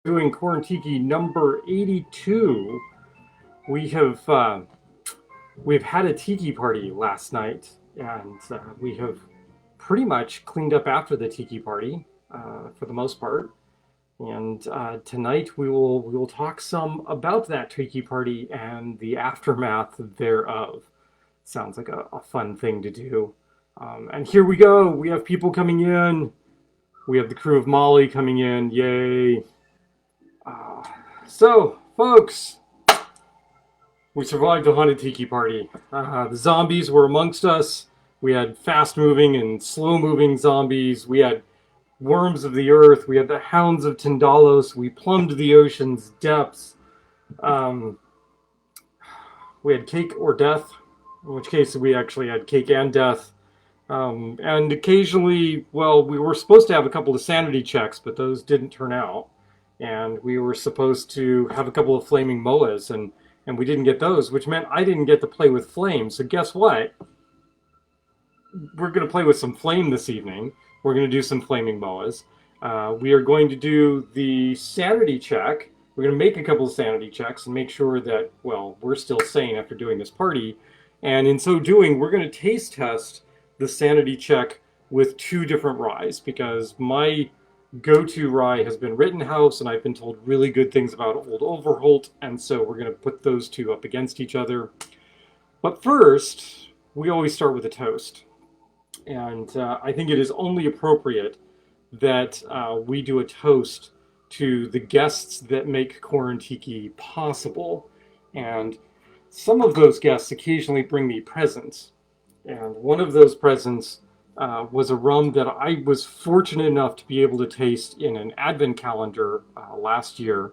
Doing Quarantiki number 82. We have we've had a tiki party last night, and we have pretty much cleaned up after the tiki party for the most part. And tonight we will talk some about that tiki party and the aftermath thereof. Sounds like a fun thing to do. And here we go. We have people coming in. We have the crew of Molly coming in. Yay! So, folks, we survived a haunted tiki party. The zombies were amongst us. We had fast-moving and slow-moving zombies. We had worms of the earth. We had the hounds of Tindalos. We plumbed the ocean's depths. Um, we had cake or death, in which case we actually had cake and death. And occasionally, well, we were supposed to have a couple of sanity checks, but those didn't turn out. And we were supposed to have a couple of flaming moas, and we didn't get those, which meant I didn't get to play with flame. So guess what? We're going to play with some flame this evening. We're going to do some flaming moas. We are going to do the sanity check. We're going to make a couple of sanity checks and make sure that, well, we're still sane after doing this party. And in so doing, we're going to taste test the sanity check with two different ryes, because my go-to rye has been Rittenhouse, and I've been told really good things about Old Overholt, and so we're going to put those two up against each other. But first, we always start with a toast. And I think it is only appropriate that we do a toast to the guests that make Quarantiki possible. And some of those guests occasionally bring me presents. And one of those presents was a rum that I was fortunate enough to be able to taste in an advent calendar last year.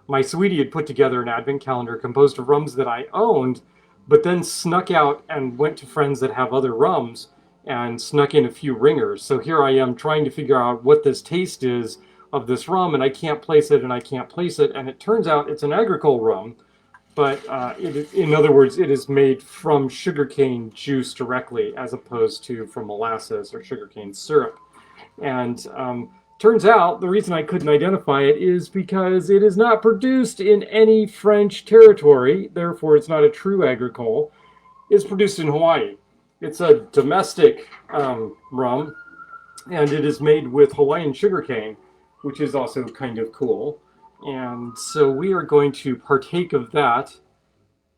My sweetie had put together an advent calendar composed of rums that I owned, but then snuck out and went to friends that have other rums and snuck in a few ringers. So here I am trying to figure out what this taste is of this rum, and I can't place it, and I can't place it. And it turns out it's an agricole rum, but in other words, it is made from sugarcane juice directly, as opposed to from molasses or sugarcane syrup. And turns out the reason I couldn't identify it is because it is not produced in any French territory, therefore it's not a true agricole. It's produced in Hawaii. It's a domestic rum, and it is made with Hawaiian sugarcane, which is also kind of cool. And so we are going to partake of that,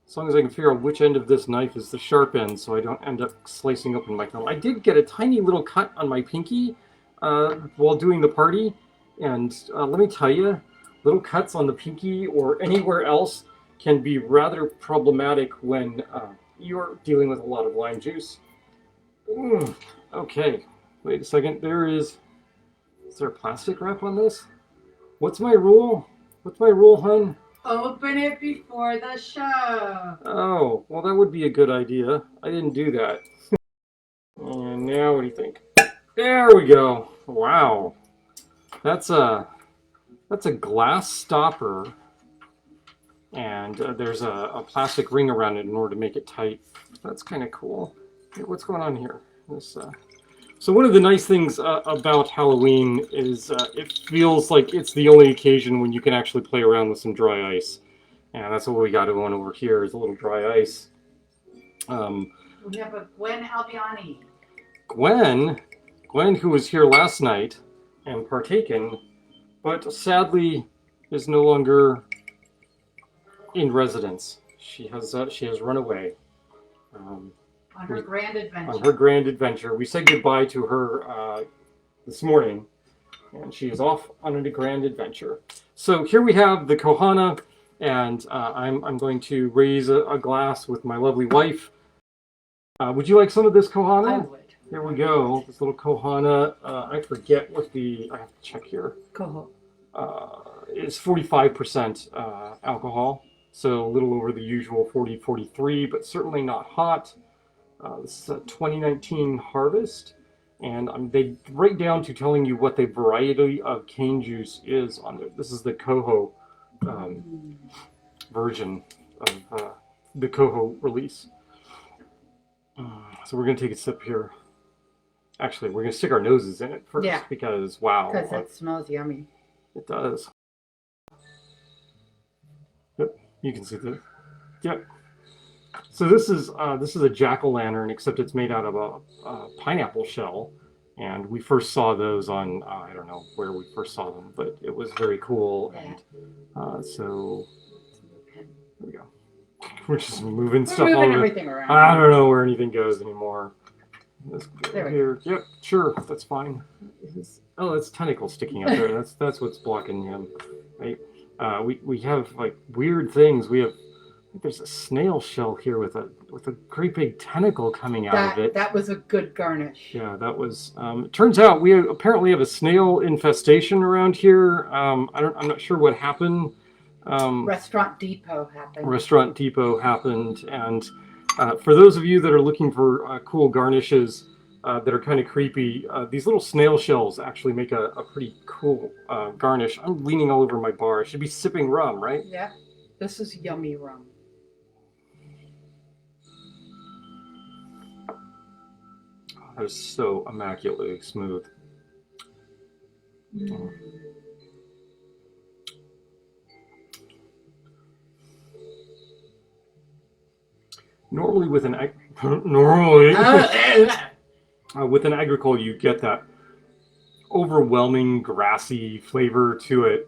as long as I can figure out which end of this knife is the sharp end so I don't end up slicing open my thumb. I did get a tiny little cut on my pinky while doing the party, and let me tell you, little cuts on the pinky or anywhere else can be rather problematic when you're dealing with a lot of lime juice. Okay, wait a second. Is there a plastic wrap on this? What's my rule? What's my rule, hun? Open it before the show. Oh, well, that would be a good idea. I didn't do that. And now, what do you think? There we go. Wow, that's a glass stopper, and there's a plastic ring around it in order to make it tight. That's kind of cool. Hey, what's going on here? So one of the nice things about Halloween is it feels like it's the only occasion when you can actually play around with some dry ice. And that's what we got going over here is a little dry ice. We have a Gwen Albiani. Gwen, who was here last night and partaken, but sadly is no longer in residence. She has run away. On her grand adventure. On her grand adventure. We said goodbye to her this morning, and she is off on a grand adventure. So here we have the Kohana, and I'm going to raise a glass with my lovely wife. Would you like some of this Kohana? I would. Here we go. This little Kohana. I forget what I have to check here. Coho. It's 45% alcohol, so a little over the usual 43, but certainly not hot. This is a 2019 harvest, and they right down to telling you what the variety of cane juice is on it. This is the Coho version of the Coho release. So we're going to take a sip here. Actually, we're going to stick our noses in it first, because wow. Because it smells yummy. It does. You can see the, yep. So this is a jack-o'-lantern, except it's made out of a pineapple shell, and we first saw those on I don't know where we first saw them, but it was very cool. Yeah. And so there we go. We're just moving We're stuff moving all over. everything around. I don't know where anything goes anymore. Let's go There we here. Yep, sure, that's fine. Oh, that's tentacle sticking up there. That's what's blocking him, right? We have like weird things. We have, I think there's a snail shell here with a great big tentacle coming out of it. That was a good garnish. Yeah, that was. It turns out we apparently have a snail infestation around here. I'm not sure what happened. Restaurant Depot happened. Restaurant Depot happened, and for those of you that are looking for cool garnishes that are kind of creepy, these little snail shells actually make a pretty cool garnish. I'm leaning all over my bar. I should be sipping rum, right? Yeah, this is yummy rum. Oh, that is so immaculately smooth. Oh. Normally with an with an agricole, you get that overwhelming grassy flavor to it,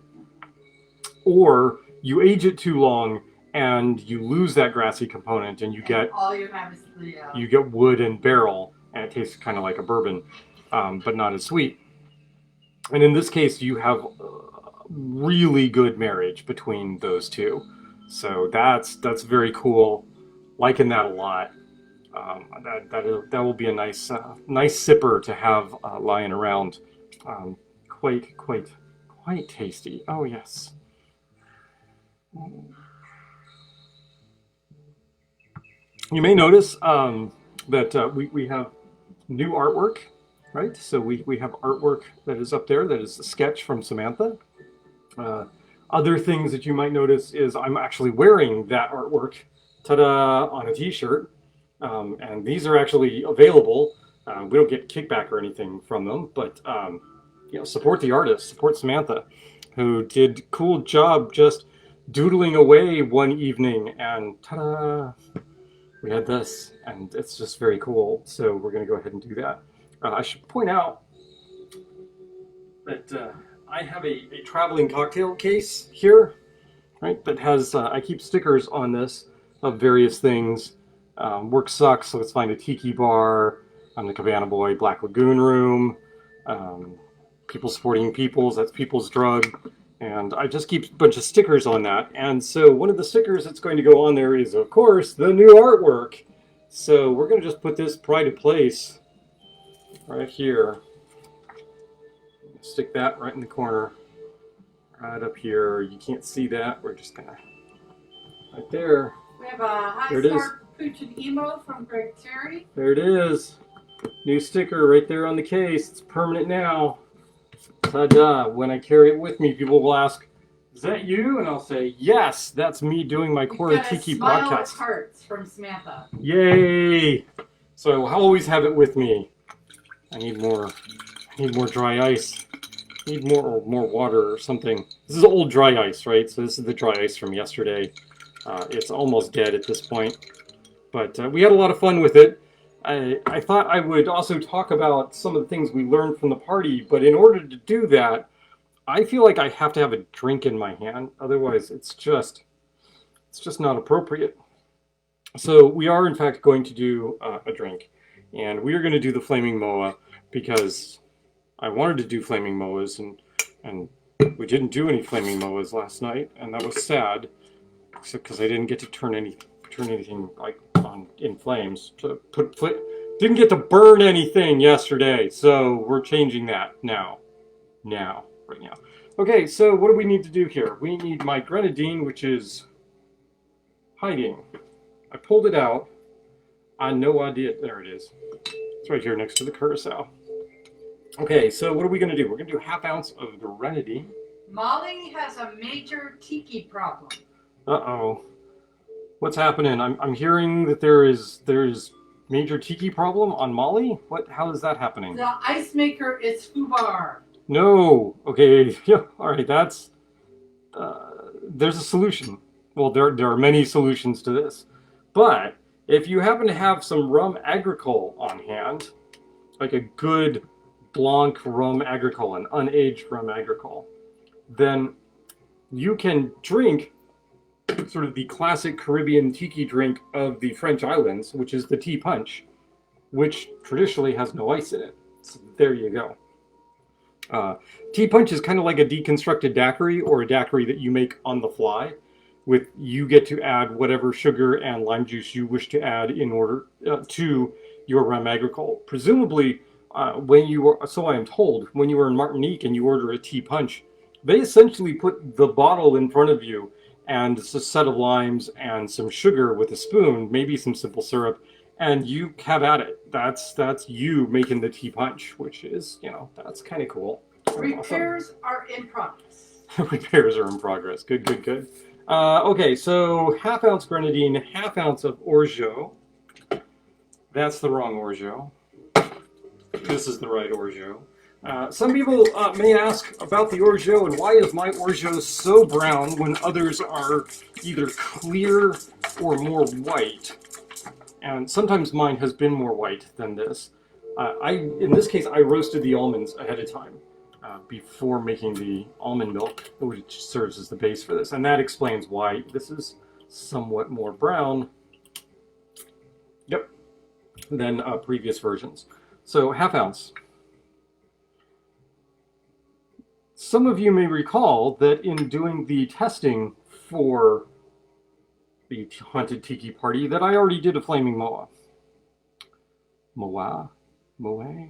or you age it too long and you lose that grassy component, and you get all you have is the you get wood and barrel, and it tastes kind of like a bourbon, but not as sweet. And in this case, you have really good marriage between those two, so that's very cool. Liking that a lot. That will be a nice sipper to have lying around. Quite tasty. Oh yes. You may notice that we have new artwork, right? So we have artwork that is up there that is a sketch from Samantha. Other things that you might notice is I'm actually wearing that artwork, ta-da, on a t-shirt. And these are actually available. We don't get kickback or anything from them, but support the artist, support Samantha, who did a cool job just doodling away one evening, and ta-da, we had this, and it's just very cool. So we're going to go ahead and do that. I should point out that I have a traveling cocktail case here, right? That has I keep stickers on this of various things. Work sucks, so let's find a tiki bar. I'm the Cabana Boy, Black Lagoon Room. People supporting peoples, that's People's Drug. And I just keep a bunch of stickers on that. And so one of the stickers that's going to go on there is, of course, the new artwork. So we're going to just put this pride of place right here. Stick that right in the corner, right up here. You can't see that. We're just going to, right there. We have a high star Pooch and Emo from Greg Terry. There it is. New sticker right there on the case. It's permanent now. Ta-da. When I carry it with me, people will ask, is that you? And I'll say, yes, that's me doing my Quarantiki podcast. Hearts from Samantha. Yay! So I'll always have it with me. I need more dry ice. I need more water or something. This is old dry ice, right? So this is the dry ice from yesterday. It's almost dead at this point. But we had a lot of fun with it. I thought I would also talk about some of the things we learned from the party, but in order to do that, I feel like I have to have a drink in my hand. Otherwise, it's just not appropriate. So we are, in fact, going to do a drink. And we are going to do the Flaming Moa because I wanted to do Flaming Moas, and we didn't do any Flaming Moas last night, and that was sad, because I didn't get to turn anything like in flames. Didn't get to burn anything yesterday, so we're changing that right now. Okay, so what do we need to do here? We need my grenadine, which is hiding. I pulled it out. I no idea. There it is. It's right here next to the curacao. Okay, so what are we going to do? We're going to do a half ounce of grenadine. Molly has a major tiki problem. Uh-oh. What's happening? I'm hearing that there's major tiki problem on Molly? How is that happening? The ice maker is foobar. No. Okay. Yeah. All right. That's there's a solution. Well, there are many solutions to this. But if you happen to have some rum agricole on hand, like a good Blanc rum agricole, an unaged rum agricole, then you can drink sort of the classic Caribbean tiki drink of the French islands, which is the tea punch, which traditionally has no ice in it. So there you go. Uh, tea punch is kind of like a deconstructed daiquiri or a daiquiri that you make on the fly. With you get to add whatever sugar and lime juice you wish to add in order to your rum agricole. Presumably, when you are, so I am told, when you are in Martinique and you order a tea punch, they essentially put the bottle in front of you and a set of limes and some sugar with a spoon, maybe some simple syrup, and you have at it. That's you making the tea punch, which is, that's kind of cool. Repairs are in progress. Repairs are in progress. Good, good, good. Okay, so half-ounce grenadine, half-ounce of orgeat. That's the wrong orgeat. This is the right orgeat. Some people may ask about the orgeat and why is my orgeat so brown when others are either clear or more white. And sometimes mine has been more white than this. In this case, I roasted the almonds ahead of time before making the almond milk, which serves as the base for this. And that explains why this is somewhat more brown. Yep. Than previous versions. So half ounce. Some of you may recall that in doing the testing for the Haunted Tiki Party that I already did a flaming moa. Moa? Moe?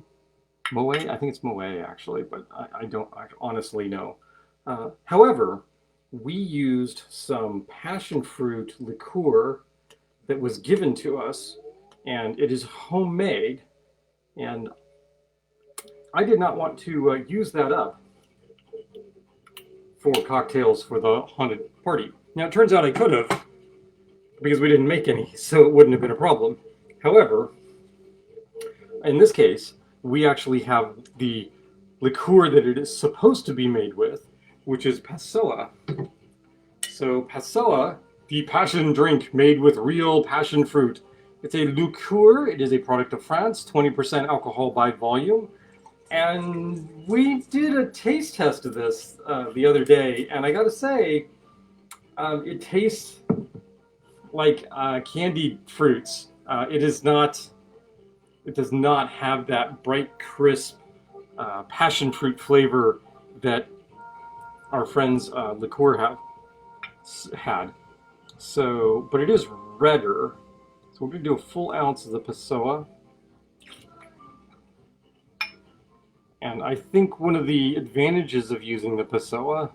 Moe? I think it's Moe actually, but I don't honestly know. However, we used some passion fruit liqueur that was given to us, and it is homemade, and I did not want to use that up for cocktails for the haunted party. Now, it turns out I could have, because we didn't make any, so it wouldn't have been a problem. However, in this case, we actually have the liqueur that it is supposed to be made with, which is Passoa. So Passoa, the passion drink made with real passion fruit. It's a liqueur. It is a product of France, 20% alcohol by volume. And we did a taste test of this the other day, and I gotta say, it tastes like candied fruits. It does not have that bright, crisp passion fruit flavor that our friends liqueur had. So, but it is redder. So we're gonna do a full ounce of the Passoa. And I think one of the advantages of using the Passoa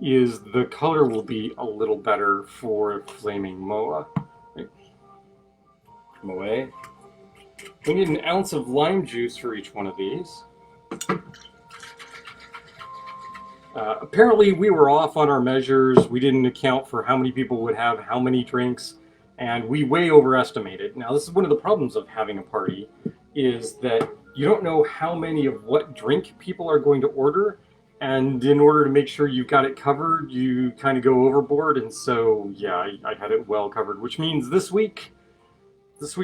is the color will be a little better for flaming moa. Moe. We need an ounce of lime juice for each one of these. Apparently we were off on our measures. We didn't account for how many people would have how many drinks, and we way overestimated. Now this is one of the problems of having a party, is that you don't know how many of what drink people are going to order, and in order to make sure you've got it covered, you kind of go overboard. And so, yeah, I had it well covered, which means this week It's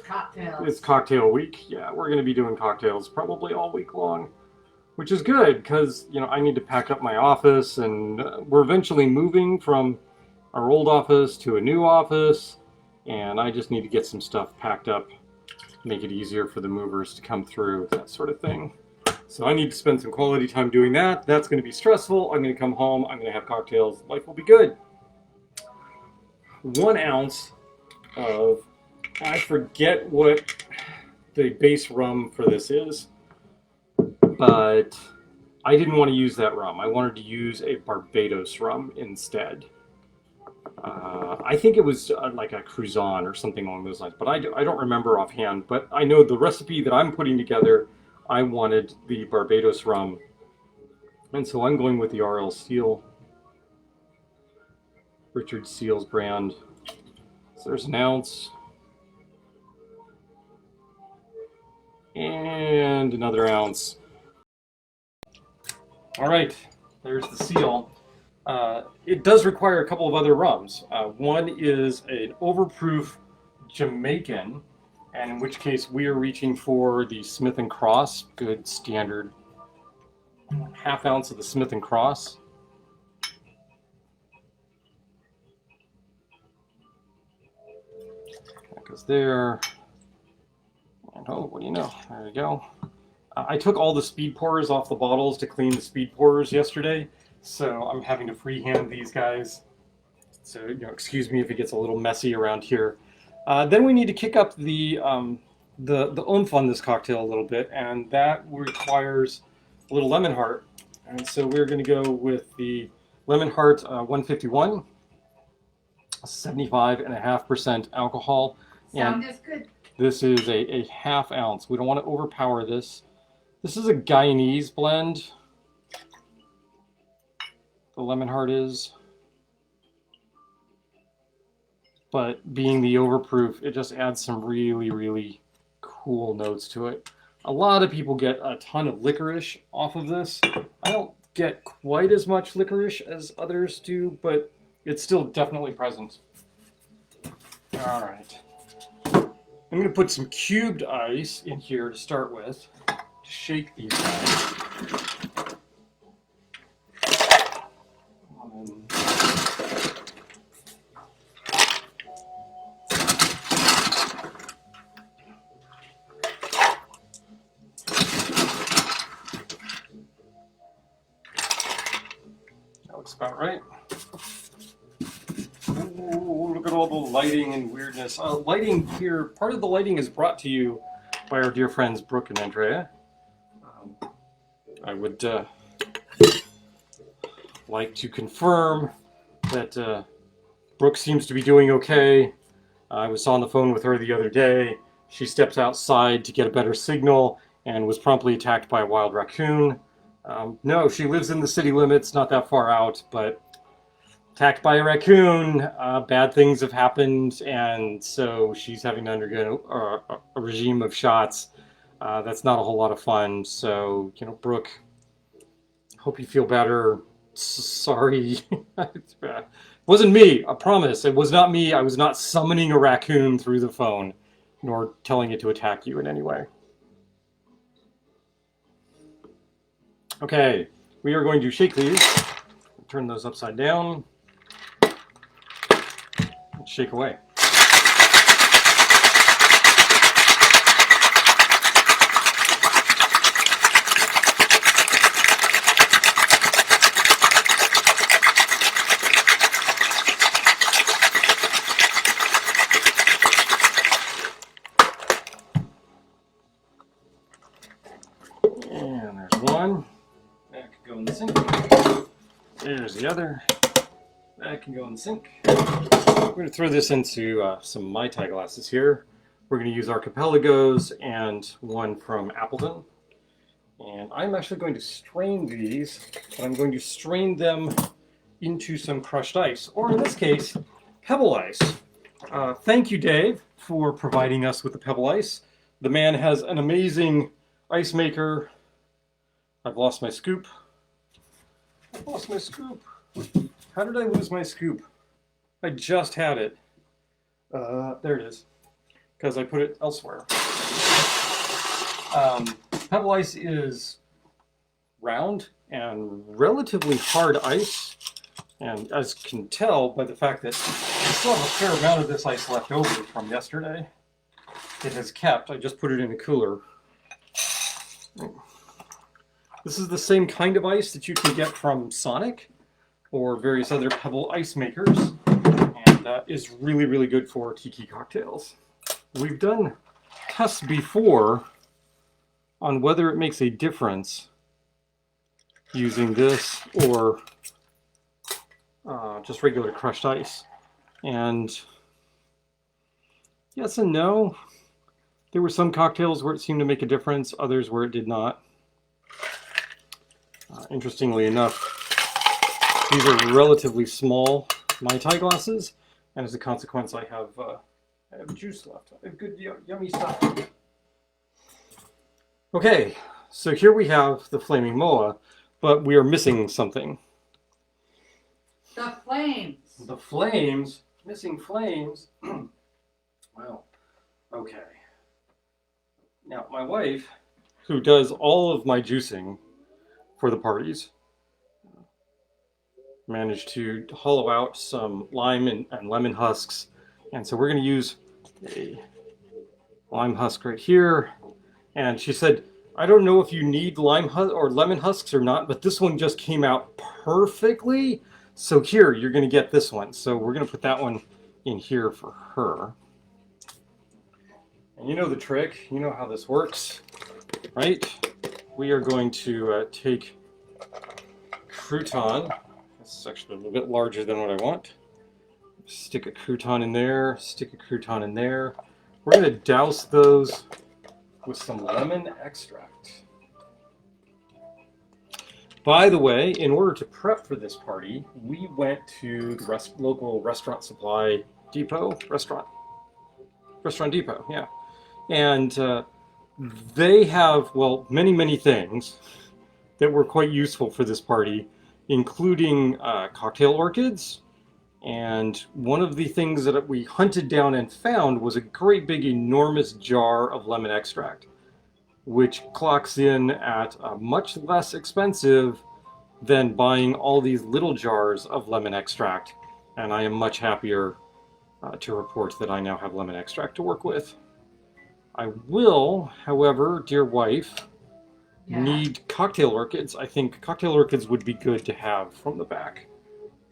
cocktails. it's cocktail week. Yeah, we're going to be doing cocktails probably all week long, which is good because I need to pack up my office, and we're eventually moving from our old office to a new office, and I just need to get some stuff packed up, make it easier for the movers to come through, that sort of thing. So I need to spend some quality time doing that. That's going to be stressful. I'm going to come home. I'm going to have cocktails. Life will be good. 1 ounce of, I forget what the base rum for this is, but I didn't want to use that rum. I wanted to use a Barbados rum instead. I think it was like a Cruzan or something along those lines, but I don't remember offhand. But I know the recipe that I'm putting together, I wanted the Barbados rum, and so I'm going with the RL Seal, Richard Seal's brand. So there's an ounce, and another ounce. All right, there's the seal. It does require a couple of other rums. One is an overproof Jamaican, and in which case we are reaching for the Smith and Cross, good standard half ounce of the Smith and Cross. That goes there. And oh, what do you know? There you go. I took all the speed pourers off the bottles to clean the speed pourers yesterday, so I'm having to freehand these guys. So, excuse me if it gets a little messy around here. Then we need to kick up the oomph on this cocktail a little bit, and that requires a little lemon heart. And so we're going to go with the lemon heart 151, 75.5% alcohol. Sound is good. This is a half ounce. We don't want to overpower this. This is a Guyanese blend. The lemon heart is. But being the overproof, it just adds some really, really cool notes to it. A lot of people get a ton of licorice off of this. I don't get quite as much licorice as others do, but it's still definitely present. All right. I'm going to put some cubed ice in here to start with, to shake these guys. That looks about right. Ooh, look at all the lighting and weirdness. Lighting here, part of the lighting is brought to you by our dear friends Brooke and Andrea. I would like to confirm that Brooke seems to be doing okay. I was on the phone with her the other day. She stepped outside to get a better signal and was promptly attacked by a wild raccoon. No, she lives in the city limits, not that far out, but attacked by a raccoon, bad things have happened, and so she's having to undergo a regime of shots. That's not a whole lot of fun. So, Brooke, hope you feel better. Sorry. It wasn't me, I promise. It was not me. I was not summoning a raccoon through the phone, nor telling it to attack you in any way. Okay, we are going to shake these. Turn those upside down. And shake away. And there's one. That could go in the sink. There's the other. That can go in the sink. We're going to throw this into some Mai Tai glasses here. We're going to use archipelagos and one from Appleton. And I'm actually going to strain these, but I'm going to strain them into some crushed ice, or in this case, pebble ice. Thank you, Dave, for providing us with the pebble ice. The man has an amazing ice maker. I've lost my scoop. I've lost my scoop. How did I lose my scoop? I just had it. There it is. Because I put it elsewhere. Pebble ice is round and relatively hard ice. And as you can tell by the fact that I still have a fair amount of this ice left over from yesterday, it has kept. I just put it in a cooler. This is the same kind of ice that you can get from Sonic or various other pebble ice makers, and is really, really good for tiki cocktails. We've done tests before on whether it makes a difference using this or just regular crushed ice. And yes and no. There were some cocktails where it seemed to make a difference, others where it did not. Interestingly enough, these are relatively small Mai Tai glasses, and as a consequence, I have juice left. I have good, yummy stuff. Okay, so here we have the Flaming Moa, but we are missing something. The flames. The flames, missing flames. Well, okay. Now, my wife, who does all of my juicing for the parties, managed to hollow out some lime and lemon husks. And so we're going to use a lime husk right here. And she said, I don't know if you need lime or lemon husks or not, but this one just came out perfectly. So here, you're going to get this one. So we're going to put that one in here for her. And you know the trick. You know how this works, right? We are going to take crouton. This is actually a little bit larger than what I want. Stick a crouton in there, stick a crouton in there. We're going to douse those with some lemon extract. By the way, in order to prep for this party, we went to the local restaurant supply depot, restaurant depot, yeah. And they have, well, many things that were quite useful for this party, including cocktail orchids. And one of the things that we hunted down and found was a great big enormous jar of lemon extract, which clocks in at much less expensive than buying all these little jars of lemon extract. And I am much happier to report that I now have lemon extract to work with. I will, however, dear wife, need cocktail orchids. I think cocktail orchids would be good to have from the back.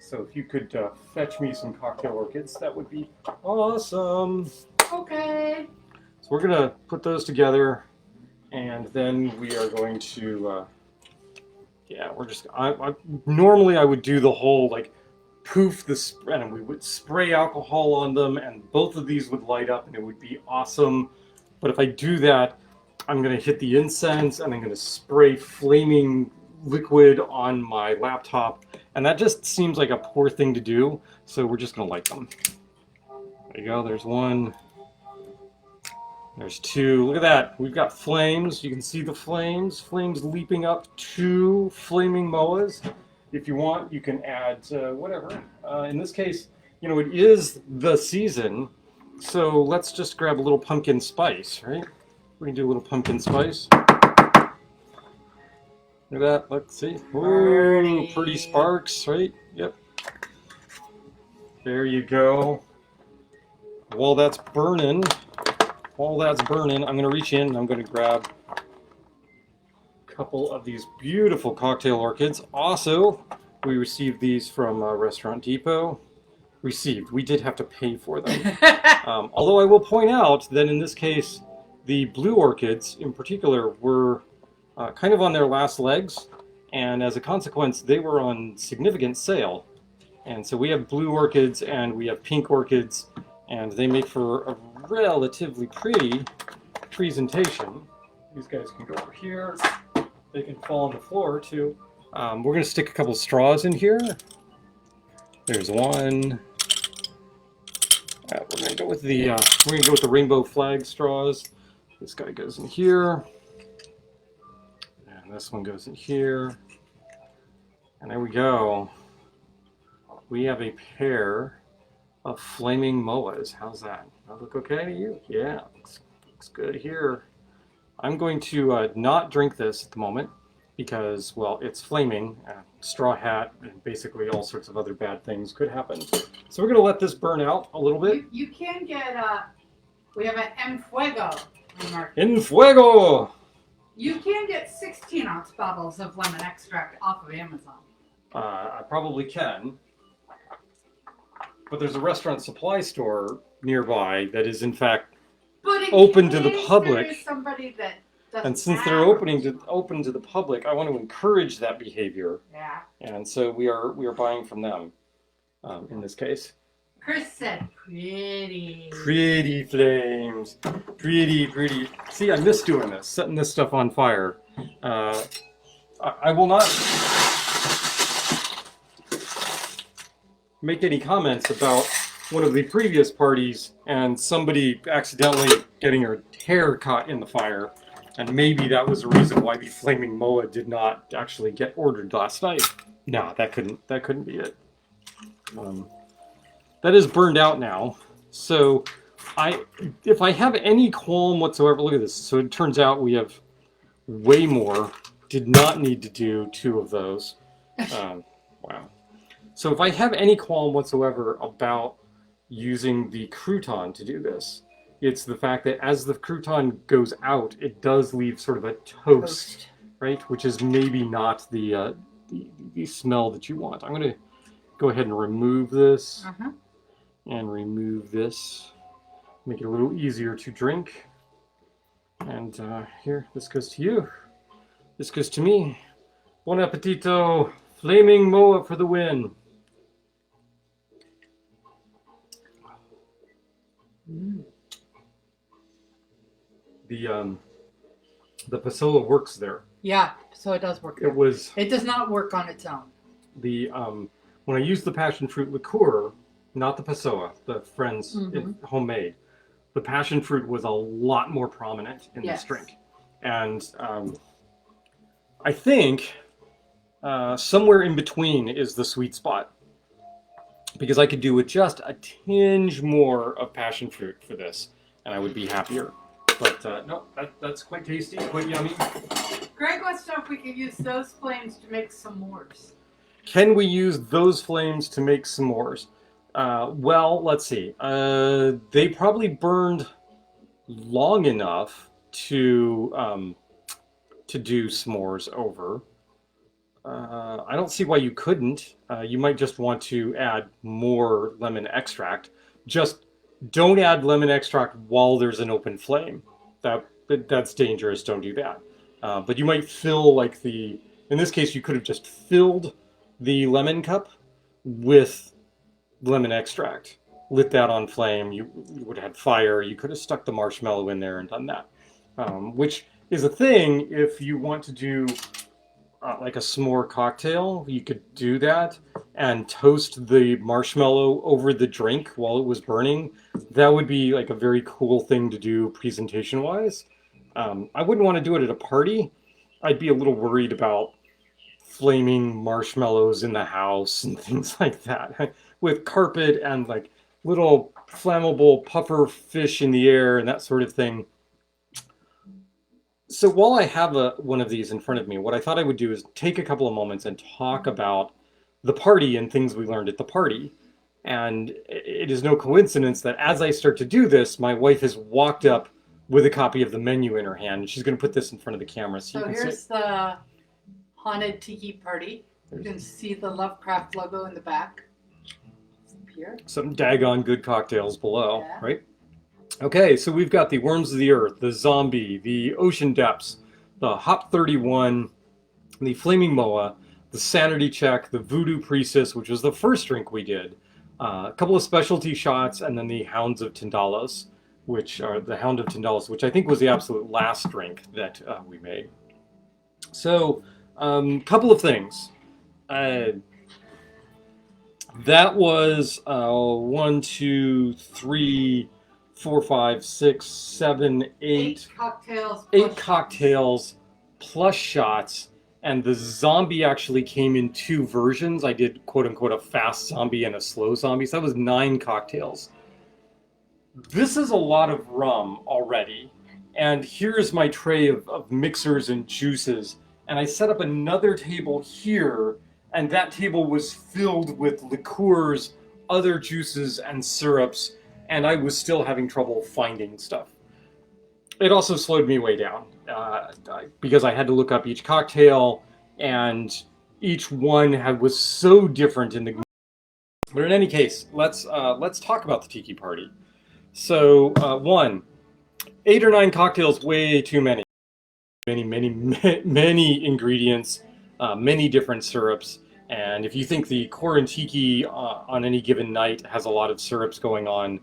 So if you could fetch me some cocktail orchids, that would be awesome. Okay. So we're going to put those together, and then we are going to, we're just, normally I would do the whole, like, poof the spread, and we would spray alcohol on them, and both of these would light up, and it would be awesome. But if I do that, I'm going to hit the incense, and I'm going to spray flaming liquid on my laptop, and that just seems like a poor thing to do, so we're just going to light them. There you go, there's one. There's two. Look at that. We've got flames. You can see the flames. Flames leaping up, 2 flaming moas. If you want, you can add whatever. In this case, you know, it is the season, so let's just grab a little pumpkin spice, right? We can do a little pumpkin spice. Look at that. Let's see. Ooh, pretty sparks, right? Yep. There you go. While that's burning, I'm going to reach in and I'm going to grab a couple of these beautiful cocktail orchids. Also, we received these from Restaurant Depot. We did have to pay for them. Although I will point out that in this case, the blue orchids in particular were kind of on their last legs, and as a consequence, they were on significant sale. And so we have blue orchids and we have pink orchids, and they make for a relatively pretty presentation. These guys can go over here. They can fall on the floor too. We're going to stick a couple straws in here. There's one. We're going to go with the rainbow flag straws. This guy goes in here. And this one goes in here. And there we go. We have a pair of flaming moas. How's that? That look okay to you? Yeah, looks good here. I'm going to not drink this at the moment because, well, it's flaming. Straw hat and basically all sorts of other bad things could happen. So we're going to let this burn out a little bit. You can get, we have an En Fuego. En Fuego! You can get 16-ounce bottles of lemon extract off of Amazon. I probably can. But there's a restaurant supply store nearby that is in fact open to the public. Somebody that and since they're open to the public, I want to encourage that behavior. Yeah. And so we are buying from them in this case. Chris said pretty. Pretty flames. Pretty. See, I miss doing this, setting this stuff on fire. I will not make any comments about one of the previous parties and somebody accidentally getting her hair caught in the fire, and maybe that was the reason why the flaming moa did not actually get ordered last night. No, that couldn't be it. That is burned out now. So if I have any qualm whatsoever, look at this. So it turns out we have way more. Did not need to do 2 of those. Wow. So if I have any qualm whatsoever about using the crouton to do this, it's the fact that as the crouton goes out, it does leave sort of a toast. Right? Which is maybe not the smell that you want. I'm going to go ahead and remove this and remove this. Make it a little easier to drink. And here, this goes to you. This goes to me. Bon appetito! Flaming Moa for the win. The Pasola works there. Yeah, so it does work. It was. It does not work on its own. When I used the passion fruit liqueur, not the Passoa, the Friends homemade, the passion fruit was a lot more prominent in this drink, and I think somewhere in between is the sweet spot, because I could do with just a tinge more of passion fruit for this, and I would be happier. But no, that's quite tasty, quite yummy. Greg wants to know if we could use those flames to make s'mores. Can we use those flames to make s'mores? Well, let's see. They probably burned long enough to do s'mores over. I don't see why you couldn't. You might just want to add more lemon extract. Just don't add lemon extract while there's an open flame. That's dangerous. Don't do that. But you might fill like in this case, you could have just filled the lemon cup with lemon extract, lit that on flame. You would have had fire. You could have stuck the marshmallow in there and done that, which is a thing if you want to do like a s'more cocktail. You could do that and toast the marshmallow over the drink while it was burning. That would be like a very cool thing to do presentation wise. I wouldn't want to do it at a party. I'd be a little worried about flaming marshmallows in the house and things like that with carpet and like little flammable puffer fish in the air and that sort of thing. So while I have one of these in front of me, what I thought I would do is take a couple of moments and talk about the party and things we learned at the party. And it is no coincidence that as I start to do this, my wife has walked up with a copy of the menu in her hand. And she's going to put this in front of the camera. So here's the Haunted Tiki Party. You can see the Lovecraft logo in the back. Here. Some daggone good cocktails below, right? Okay, so we've got the Worms of the Earth, the Zombie, the Ocean Depths, the Hop 31, the Flaming Moa, the Sanity Check, the Voodoo Priestess, which was the first drink we did, a couple of specialty shots, and then the Hounds of Tindalos, which are the Hound of Tindalos, which I think was the absolute last drink that we made. So, couple of things. That was 1, 2, 3, 4, 5, 6, 7, 8 cocktails. 8 cocktails plus shots. And the zombie actually came in 2 versions. I did quote unquote a fast zombie and a slow zombie. So that was 9 cocktails. This is a lot of rum already. And here's my tray of mixers and juices. And I set up another table here. And that table was filled with liqueurs, other juices, and syrups. And I was still having trouble finding stuff. It also slowed me way down because I had to look up each cocktail, and each one was so different in the. But in any case, let's talk about the Tiki Party. So 8 or 9 cocktails, way too many. Many ingredients, many different syrups. And if you think the Quarantiki on any given night has a lot of syrups going on,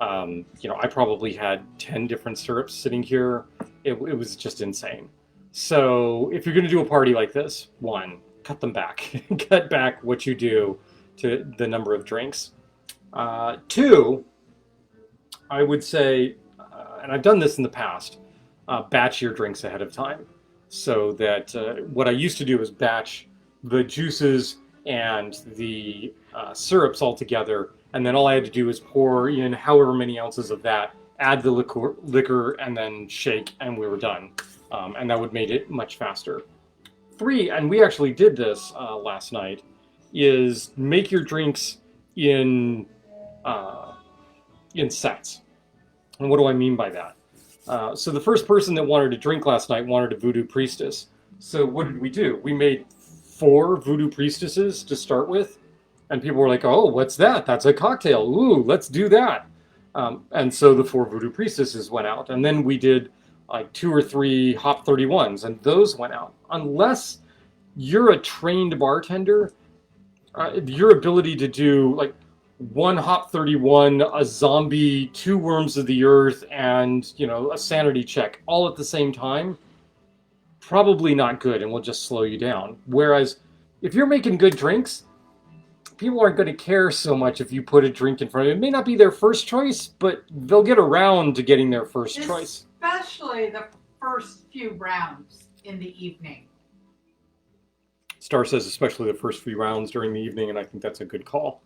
I probably had 10 different syrups sitting here. It was just insane. So if you're going to do a party like this, 1, cut them back. Cut back what you do to the number of drinks. 2, I would say, and I've done this in the past, batch your drinks ahead of time. So that what I used to do is batch the juices and the syrups all together, and then all I had to do was pour in however many ounces of that, add the liquor, and then shake, and we were done. And that would make it much faster. Three, and we actually did this last night, is make your drinks in sets. And what do I mean by that? So the first person that wanted to drink last night wanted a voodoo priestess. So what did we do? We made 4 voodoo priestesses to start with, and people were like, "Oh, what's that? That's a cocktail. Ooh, let's do that." And so the 4 voodoo priestesses went out, and then we did like 2 or 3 hop 31s, and those went out. Unless you're a trained bartender, your ability to do like 1 hop 31, a zombie, 2 worms of the earth, and a sanity check all at the same time, probably not good, and will just slow you down. Whereas if you're making good drinks, people aren't going to care so much if you put a drink in front of them. It may not be their first choice, but they'll get around to getting their first choice. Especially the first few rounds in the evening. Star says especially the first few rounds during the evening, and I think that's a good call.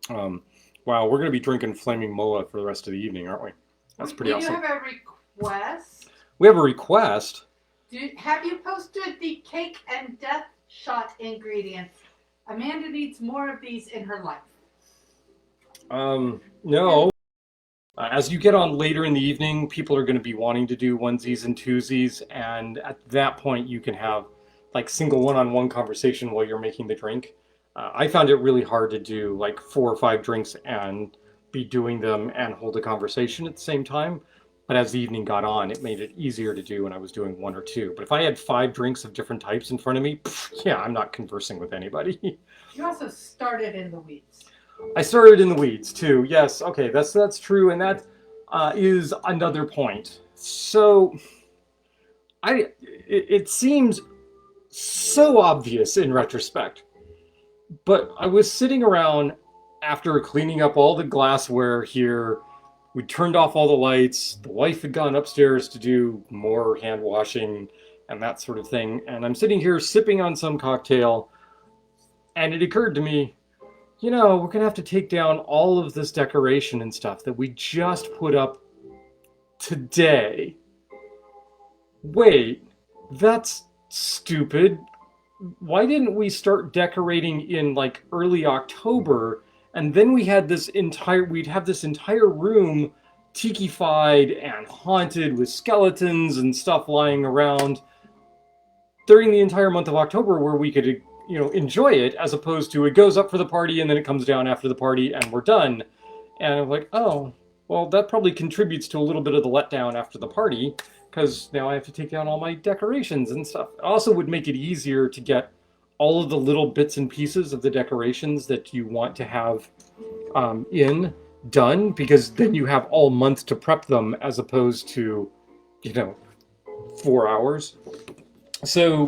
Wow, we're going to be drinking Flaming Moa for the rest of the evening, aren't we? That's pretty awesome. Do you have a request? We have a request. Have you posted the cake and death shot ingredients? Amanda needs more of these in her life. No. As you get on later in the evening, people are going to be wanting to do onesies and twosies, and at that point you can have like single one-on-one conversation while you're making the drink. I found it really hard to do like 4 or 5 drinks and be doing them and hold a conversation at the same time. But as the evening got on, it made it easier to do when I was doing 1 or 2. But if I had 5 drinks of different types in front of me, yeah, I'm not conversing with anybody. You also started in the weeds. I started in the weeds too. Yes, okay, that's true, and that is another point. So, it seems so obvious in retrospect, but I was sitting around after cleaning up all the glassware here. We turned off all the lights. The wife had gone upstairs to do more hand washing and that sort of thing. And I'm sitting here sipping on some cocktail. And it occurred to me, we're going to have to take down all of this decoration and stuff that we just put up today. Wait, that's stupid. Why didn't we start decorating in like early October? And then we'd have this entire room tiki-fied and haunted with skeletons and stuff lying around during the entire month of October, where we could, enjoy it, as opposed to it goes up for the party and then it comes down after the party and we're done. And I'm like, oh, well, that probably contributes to a little bit of the letdown after the party, because now I have to take down all my decorations and stuff. It also would make it easier to get all of the little bits and pieces of the decorations that you want to have done, because then you have all month to prep them, as opposed to 4 hours. So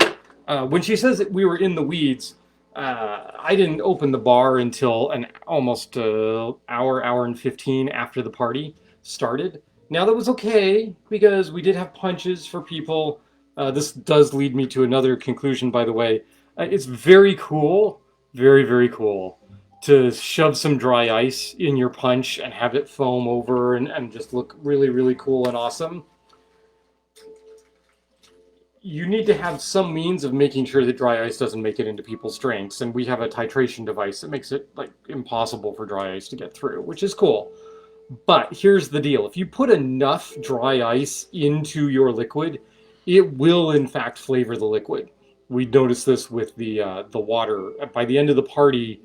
when she says that we were in the weeds, I didn't open the bar until almost hour and 15 after the party started. Now that was okay, because we did have punches for people. This does lead me to another conclusion, by the way. It's very cool, very, very cool, to shove some dry ice in your punch and have it foam over and just look really, really cool and awesome. You need to have some means of making sure that dry ice doesn't make it into people's drinks, and we have a titration device that makes it like impossible for dry ice to get through, which is cool. But here's the deal. If you put enough dry ice into your liquid, it will in fact flavor the liquid. We noticed this with the water. By the end of the party,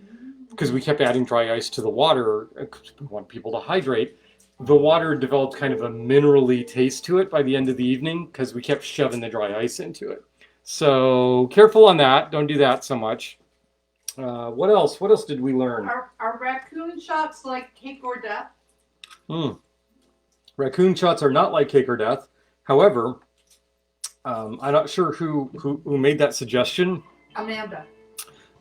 because we kept adding dry ice to the water, because we want people to hydrate, the water developed kind of a minerally taste to it by the end of the evening, because we kept shoving the dry ice into it. So careful on that. Don't do that so much. What else? What else did we learn? Are raccoon shots like cake or death? Raccoon shots are not like cake or death. However, I'm not sure who made that suggestion. Amanda.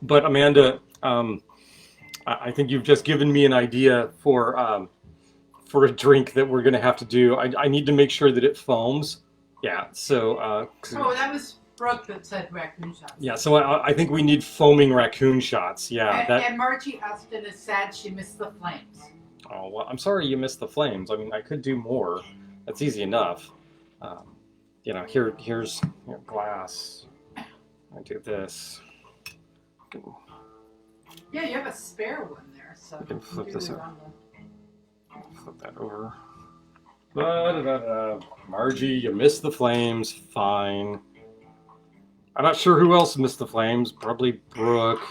But Amanda, I think you've just given me an idea for a drink that we're going to have to do. I need to make sure that it foams. Yeah. So. That was Brooke that said raccoon shots. Yeah, so I think we need foaming raccoon shots. Yeah, And Margie Austin is sad she missed the flames. Oh, well, I'm sorry you missed the flames. I mean, I could do more. That's easy enough. You know, here's glass. I do this. Yeah, you have a spare one there, so I can flip do this it over. on Flip that over. Margie, you missed the flames. Fine. I'm not sure who else missed the flames. Probably Brooke.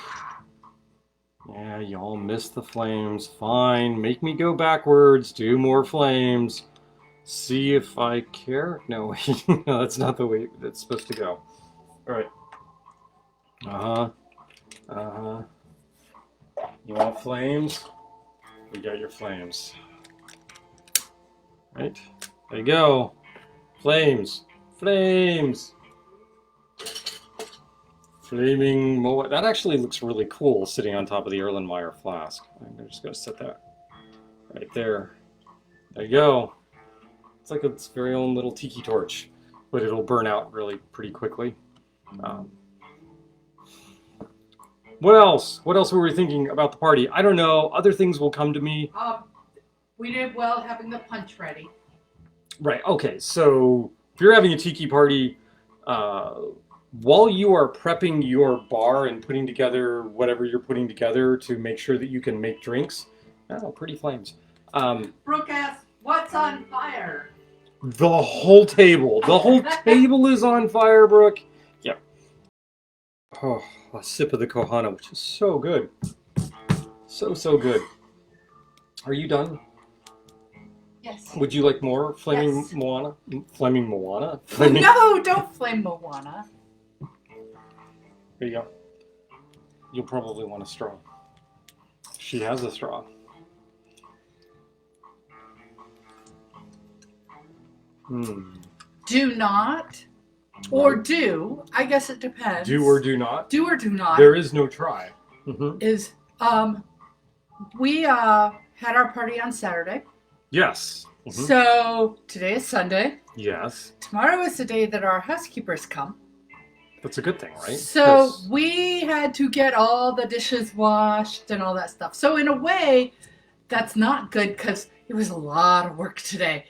Yeah, y'all missed the flames. Fine. Make me go backwards. Do more flames. See if I care. No, no, that's not the way it's supposed to go. All right. Uh-huh. Uh-huh. You want flames? We got your flames. Right? There you go. Flames. Flames. Flaming Moa. That actually looks really cool sitting on top of the Erlenmeyer flask. I'm just going to set that right there. There you go. It's like its very own little tiki torch, but it'll burn out really pretty quickly. What else? What else were we thinking about the party? I don't know. Other things will come to me. We did well having the punch ready. Right. Okay. So if you're having a tiki party, while you are prepping your bar and putting together whatever you're putting together to make sure that you can make drinks, oh, pretty flames. Brooke asked, "What's on fire?" The whole table. The whole table is on fire, Brooke. Yep. Oh, a sip of the Kohana, which is so good. So good. Are you done? Yes. Would you like more flaming Yes. Moana? Flaming Moana? No, don't flame Moana. Here you go. You'll probably want a straw. She has a straw. Do not, or do, I guess it depends. Do or do not? Do or do not. There is no try. Is, we had our party on Saturday. Yes. So today is Sunday. Yes. Tomorrow is the day that our housekeepers come. That's a good thing, right? So we had to get all the dishes washed and all that stuff. So in a way, that's not good because it was a lot of work today.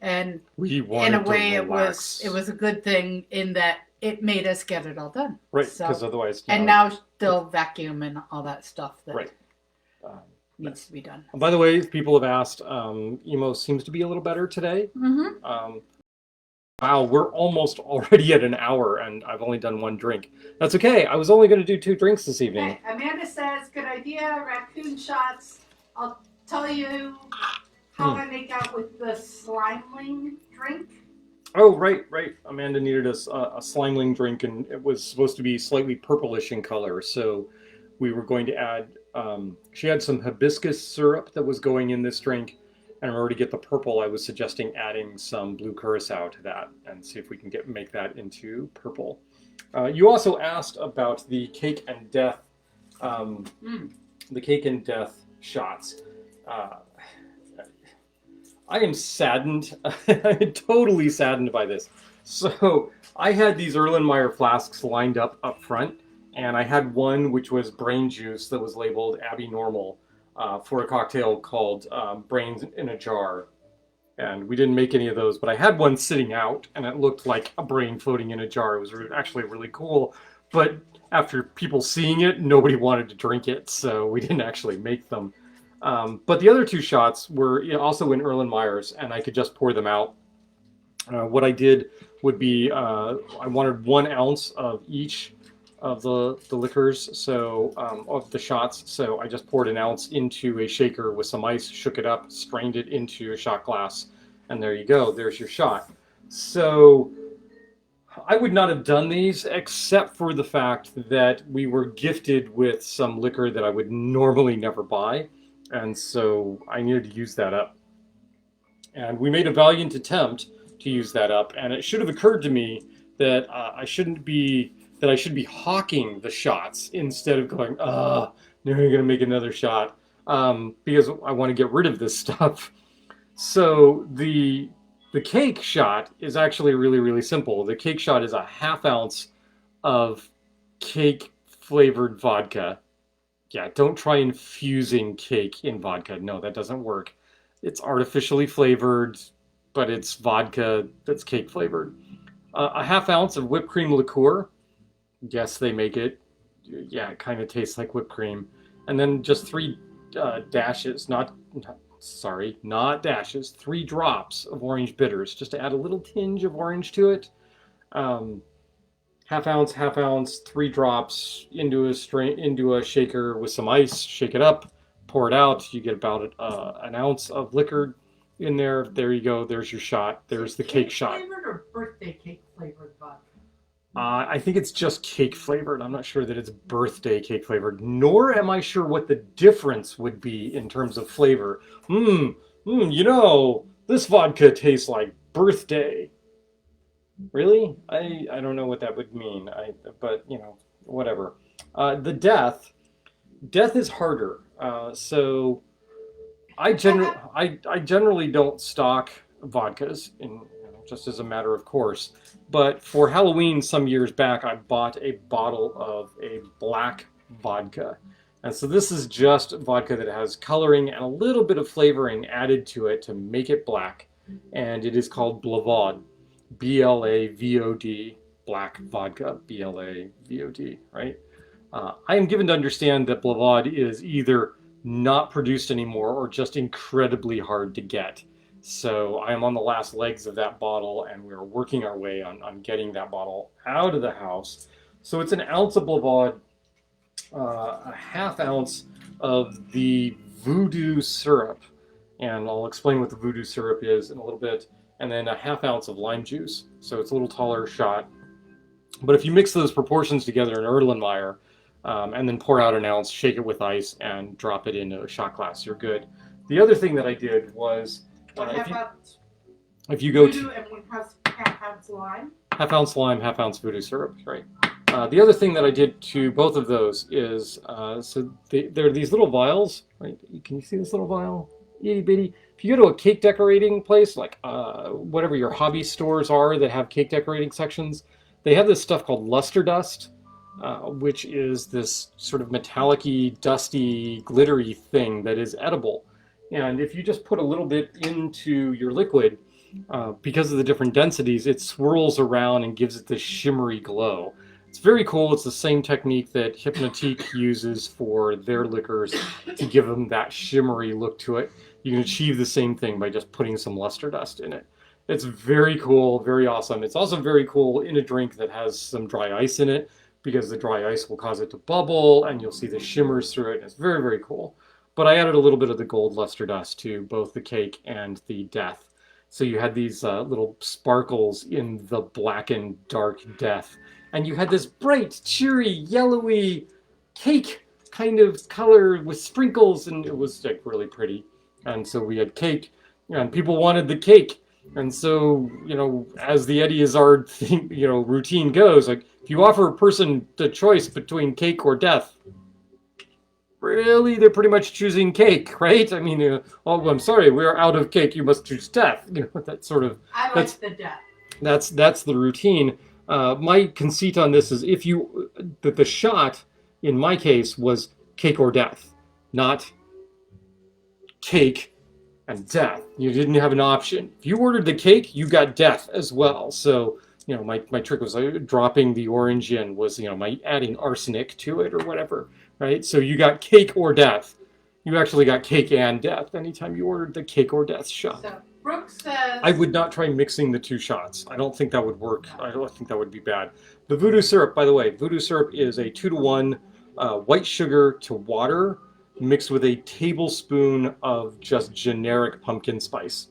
And we in a way, it was a good thing in that it made us get it all done. Right, because otherwise... And now they'll vacuum and all that stuff that needs to be done. By the way, people have asked, Emo seems to be a little better today. Wow, we're almost already at an hour, and I've only done one drink. That's okay. I was only going to do 2 drinks this evening. Okay. Amanda says, good idea, raccoon shots. I'll tell you how I make out with the slimeling drink. Oh, right. Amanda needed a slimeling drink, and it was supposed to be slightly purplish in color, so we were going to add... she had some hibiscus syrup that was going in this drink, and in order to get the purple, I was suggesting adding some blue curacao to that and see if we can make that into purple. You also asked about the cake and death, the cake and death shots. I am saddened. I'm totally saddened by this. So I had these Erlenmeyer flasks lined up front, and I had one which was brain juice that was labeled Abbey Normal for a cocktail called Brains in a Jar. And we didn't make any of those, but I had one sitting out, and it looked like a brain floating in a jar. It was actually really cool. But after people seeing it, nobody wanted to drink it, so we didn't actually make them. But the other 2 shots were also in Erlenmeyer's, and I could just pour them out. What I did would be I wanted 1 ounce of each of the liquors, so of the shots. So I just poured 1 ounce into a shaker with some ice, shook it up, strained it into a shot glass, and there you go. There's your shot. So I would not have done these except for the fact that we were gifted with some liquor that I would normally never buy. And so I needed to use that up. And we made a valiant attempt to use that up. And it should have occurred to me that I should be hawking the shots instead of going, now you're going to make another shot, because I want to get rid of this stuff. So the cake shot is actually really, really simple. The cake shot is a 1/2 ounce of cake flavored vodka. Yeah, don't try infusing cake in vodka. No, that doesn't work. It's artificially flavored, but it's vodka that's cake flavored. A half ounce of whipped cream liqueur. Yes, they make it. Yeah, it kind of tastes like whipped cream. And then just three dashes, sorry, not dashes, 3 drops of orange bitters, just to add a little tinge of orange to it. Um, half ounce, 3 drops into a shaker with some ice. Shake it up, pour it out. You get about an ounce of liquor in there. There you go. There's your shot. There's the cake shot. Flavored or birthday cake flavored vodka? I think it's just cake flavored. I'm not sure that it's birthday cake flavored, nor am I sure what the difference would be in terms of flavor. This vodka tastes like birthday. Really? I don't know what that would mean. But whatever. The death is harder. So I generally don't stock vodkas just as a matter of course. But for Halloween some years back, I bought a bottle of a black vodka. And so this is just vodka that has coloring and a little bit of flavoring added to it to make it black. And it is called Blavod. BLAVOD, black vodka, BLAVOD, right? I am given to understand that Blavod is either not produced anymore or just incredibly hard to get. So I am on the last legs of that bottle, and we're working our way on getting that bottle out of the house. So it's an ounce of Blavod, a half ounce of the voodoo syrup, and I'll explain what the voodoo syrup is in a little bit, and then a half ounce of lime juice. So it's a little taller shot. But if you mix those proportions together in Erlenmeyer, and then pour out an ounce, shake it with ice, and drop it into a shot glass, you're good. The other thing that I did was, if you go to and 1/2 ounce lime. Half ounce lime, half ounce voodoo syrup, right? The other thing that I did to both of those is, there are these little vials, right? Can you see this little vial? Itty bitty. If you go to a cake decorating place, like whatever your hobby stores are that have cake decorating sections, they have this stuff called luster dust, which is this sort of metallic-y, dusty, glittery thing that is edible. And if you just put a little bit into your liquid, because of the different densities, it swirls around and gives it this shimmery glow. It's very cool. It's the same technique that Hypnotique uses for their liquors to give them that shimmery look to it. You can achieve the same thing by just putting some luster dust in it. It's very cool, very awesome. It's also very cool in a drink that has some dry ice in it, because the dry ice will cause it to bubble and you'll see the shimmers through it. It's very, very cool. But I added a little bit of the gold luster dust to both the cake and the death. So you had these little sparkles in the blackened dark death. And you had this bright, cheery, yellowy cake kind of color with sprinkles, and it was like really pretty. And so we had cake, and people wanted the cake. And so, as the Eddie Izzard thing, routine goes, like if you offer a person the choice between cake or death, really, they're pretty much choosing cake, right? I mean, oh, I'm sorry, we're out of cake. You must choose death. That sort of. I like the death. That's the routine. My conceit on this is the shot in my case was cake or death, not cake and death. You didn't have an option. If you ordered the cake, you got death as well. So my trick was dropping the orange in, was my adding arsenic to it or whatever. Right? So you got cake or death. You actually got cake and death anytime you ordered the cake or death shot. So Brooke says, I would not try mixing the two shots. I don't think that would work. I don't think that would be bad. The voodoo syrup, by the way, voodoo syrup is a 2-to-1 white sugar to water mixed with a tablespoon of just generic pumpkin spice.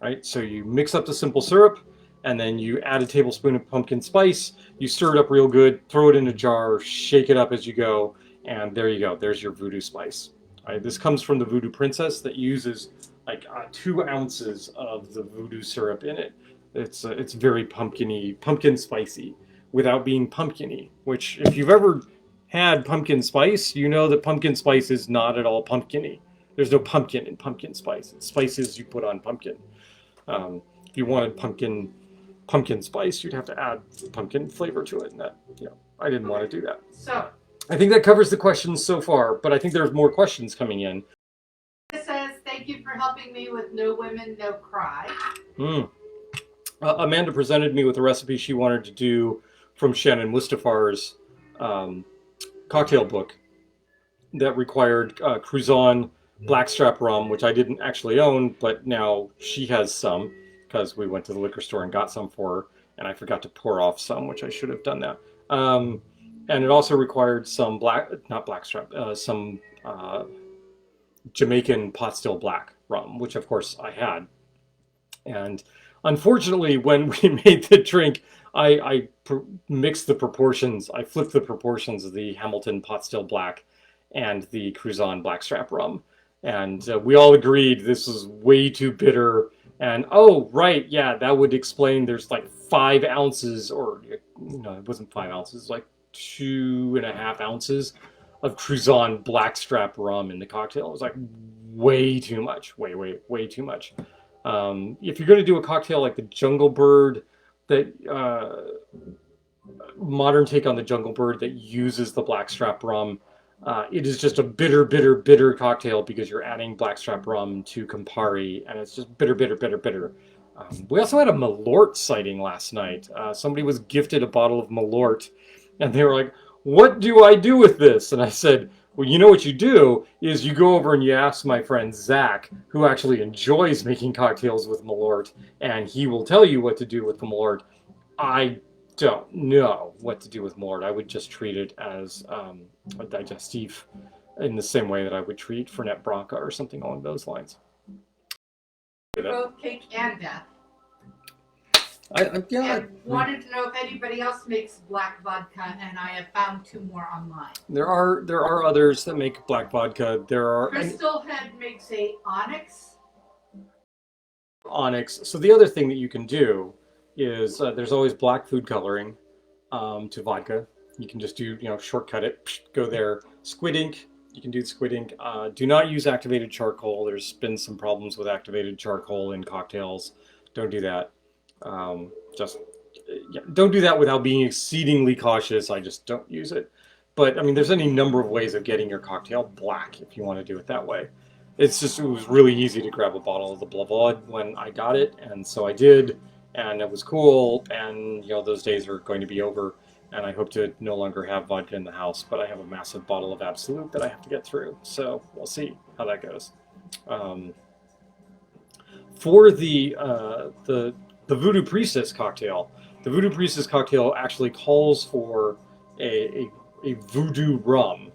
Right? So you mix up the simple syrup, and then you add a tablespoon of pumpkin spice. You stir it up real good, throw it in a jar, shake it up as you go, and there you go. There's your voodoo spice. All right, this comes from the Voodoo Princess that uses like 2 ounces of the voodoo syrup in it. It's very pumpkin spicy, without being pumpkiny. Which, if you've ever had pumpkin spice, you know that pumpkin spice is not at all pumpkiny. There's no pumpkin in pumpkin spice. It's spices you put on pumpkin. If you wanted pumpkin pumpkin spice, you'd have to add pumpkin flavor to it, and that, I didn't want to do that. So I think that covers the questions so far, but I think there's more questions coming in. it says, thank you for helping me with No Women, No Cry. Amanda presented me with a recipe she wanted to do from Shannon Mustafar's cocktail book that required Cruzan blackstrap rum, which I didn't actually own, but now she has some because we went to the liquor store and got some for her, and I forgot to pour off some, which I should have done that. And it also required some some Jamaican pot still black rum, which of course I had. And unfortunately, when we made the drink, I mixed the proportions. I flipped the proportions of the Hamilton pot still black and the Cruzan blackstrap rum. And we all agreed this was way too bitter. And oh, right, yeah, that would explain there's like 5 ounces, or no, it wasn't 5 ounces, like 2.5 ounces of Cruzan blackstrap rum in the cocktail. It was like way too much, way too much. If you're going to do a cocktail like the Jungle Bird, that modern take on the Jungle Bird that uses the blackstrap rum, it is just a bitter cocktail because you're adding blackstrap rum to Campari, and it's just bitter. We also had a Malort sighting last night. Somebody was gifted a bottle of Malort, and they were like, "What do I do with this?" And I said, well, you know what you do is you go over and you ask my friend Zach, who actually enjoys making cocktails with Malort, and he will tell you what to do with the Malort. I don't know what to do with Malort. I would just treat it as a digestif in the same way that I would treat Fernet Branca or something along those lines. Both cake and death. I wanted to know if anybody else makes black vodka, and I have found 2 more online. There are others that make black vodka. Crystal Head makes a onyx. So the other thing that you can do is there's always black food coloring to vodka. You can just do, shortcut it, go there. Squid ink, you can do squid ink. Do not use activated charcoal. There's been some problems with activated charcoal in cocktails. Don't do that. Don't do that without being exceedingly cautious. I just don't use it. But I mean, there's any number of ways of getting your cocktail black if you want to do it that way. It was really easy to grab a bottle of the Blavod when I got it, and so I did, and it was cool. And those days are going to be over, and I hope to no longer have vodka in the house. But I have a massive bottle of Absolute that I have to get through, so we'll see how that goes. For the Voodoo Priestess cocktail. The Voodoo Priestess cocktail actually calls for a voodoo rum,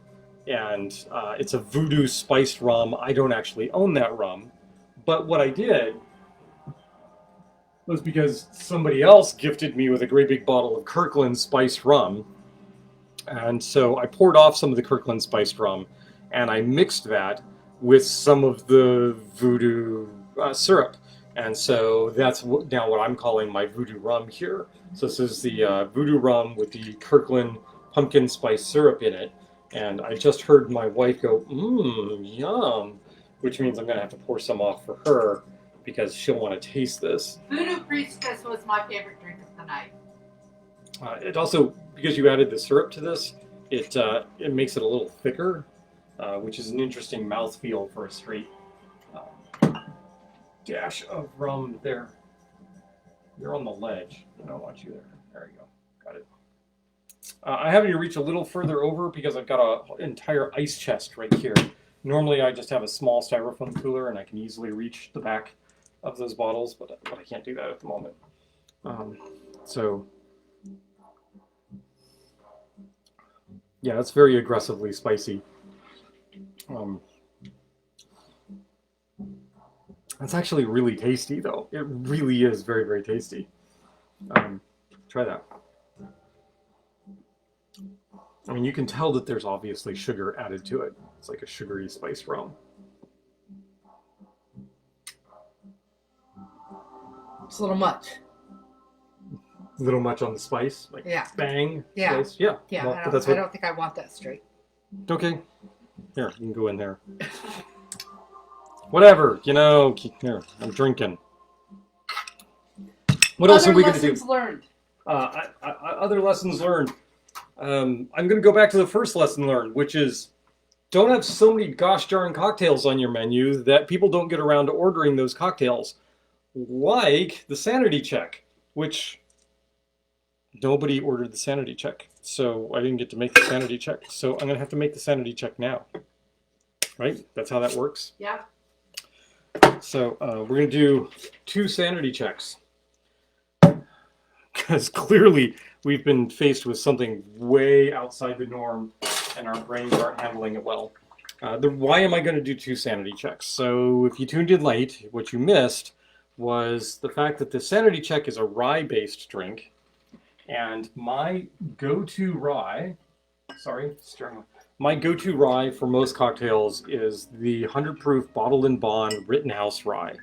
and it's a voodoo spiced rum. I don't actually own that rum, but what I did was because somebody else gifted me with a great big bottle of Kirkland spiced rum, and so I poured off some of the Kirkland spiced rum, and I mixed that with some of the voodoo syrup. And so that's now what I'm calling my voodoo rum here. So this is the voodoo rum with the Kirkland pumpkin spice syrup in it. And I just heard my wife go, yum, which means I'm going to have to pour some off for her because she'll want to taste this. Voodoo Priestess was my favorite drink of the night. It also, because you added the syrup to this, it makes it a little thicker, which is an interesting mouthfeel for a straight dash of rum there. You're on the ledge. I don't want you there. There you go. Got it. I have you to reach a little further over because I've got an entire ice chest right here. Normally I just have a small styrofoam cooler and I can easily reach the back of those bottles, but I can't do that at the moment. So yeah, it's very aggressively spicy. It's actually really tasty, though. It really is very tasty. Try that. I mean, you can tell that there's obviously sugar added to it. It's like a sugary spiced rum. It's a little much. A little much on the spice? Like bang? Yeah. Spice? Yeah. Yeah, Well, I don't think I want that straight. Okay. Here, you can go in there. Whatever, here, I'm drinking. What else are Other we going to do? lessons learned. Other lessons learned. I'm going to go back to the first lesson learned, which is don't have so many gosh darn cocktails on your menu that people don't get around to ordering those cocktails. Like the sanity check, which nobody ordered the sanity check. So I didn't get to make the sanity check. So I'm going to have to make the sanity check now. Right? That's how that works. Yeah. So we're going to do 2 sanity checks. Because clearly we've been faced with something way outside the norm and our brains aren't handling it well. Why am I going to do 2 sanity checks? So if you tuned in late, what you missed was the fact that the sanity check is a rye-based drink. And my go-to rye, my go-to rye for most cocktails is the 100 proof bottled in bond Rittenhouse rye.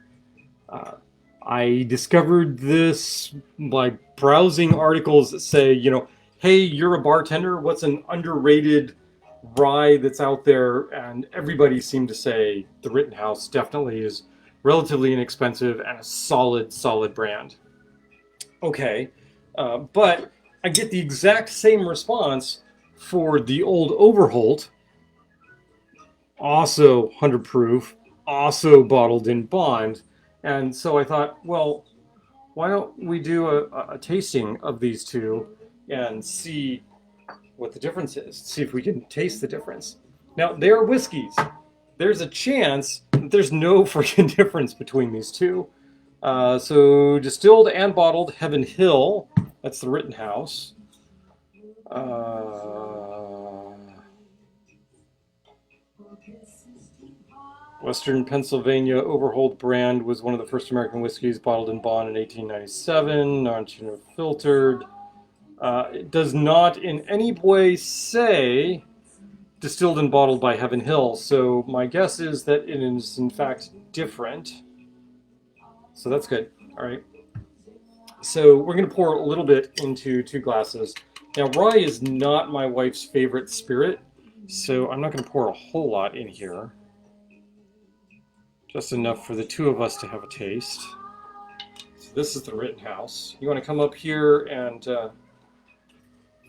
I discovered this by browsing articles that say, hey, you're a bartender, what's an underrated rye that's out there? And everybody seemed to say the Rittenhouse definitely is relatively inexpensive and a solid brand. Okay, but I get the exact same response for the old Overholt, also 100 proof, also bottled in bond. And so I thought, well, why don't we do a tasting of these two and see what the difference is, see if we can taste the difference. Now, they are whiskeys. There's a chance that there's no freaking difference between these two. So distilled and bottled Heaven Hill, that's the Rittenhouse. Western Pennsylvania Overholt brand was one of the first American whiskeys bottled in bond in 1897, non-tuna filtered. It does not in any way say distilled and bottled by Heaven Hill, so my guess is that it is in fact different. So that's good. All right. So we're going to pour a little bit into 2 glasses. Now, rye is not my wife's favorite spirit, so I'm not going to pour a whole lot in here. Just enough for the 2 of us to have a taste. So this is the Rittenhouse. You want to come up here and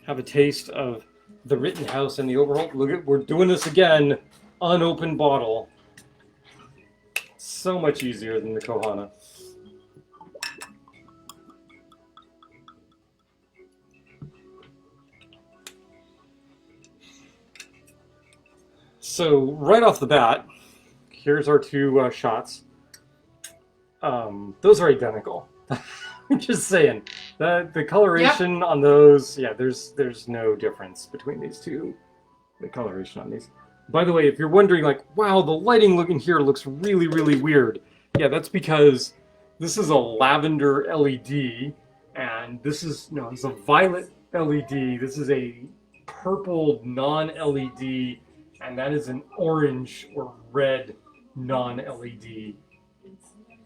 have a taste of the Rittenhouse and the Overholt? Look at, we're doing this again, unopened bottle. So much easier than the Kohana. So right off the bat, here's our 2 shots. Those are identical. I'm just saying. The coloration on those, yeah, there's no difference between these 2. The coloration on these. By the way, if you're wondering, like, wow, the lighting looking here looks really, really weird. Yeah, that's because this is a lavender LED, and this is, no, it's a violet LED. This is a purple non-LED, and that is an orange or red non-LED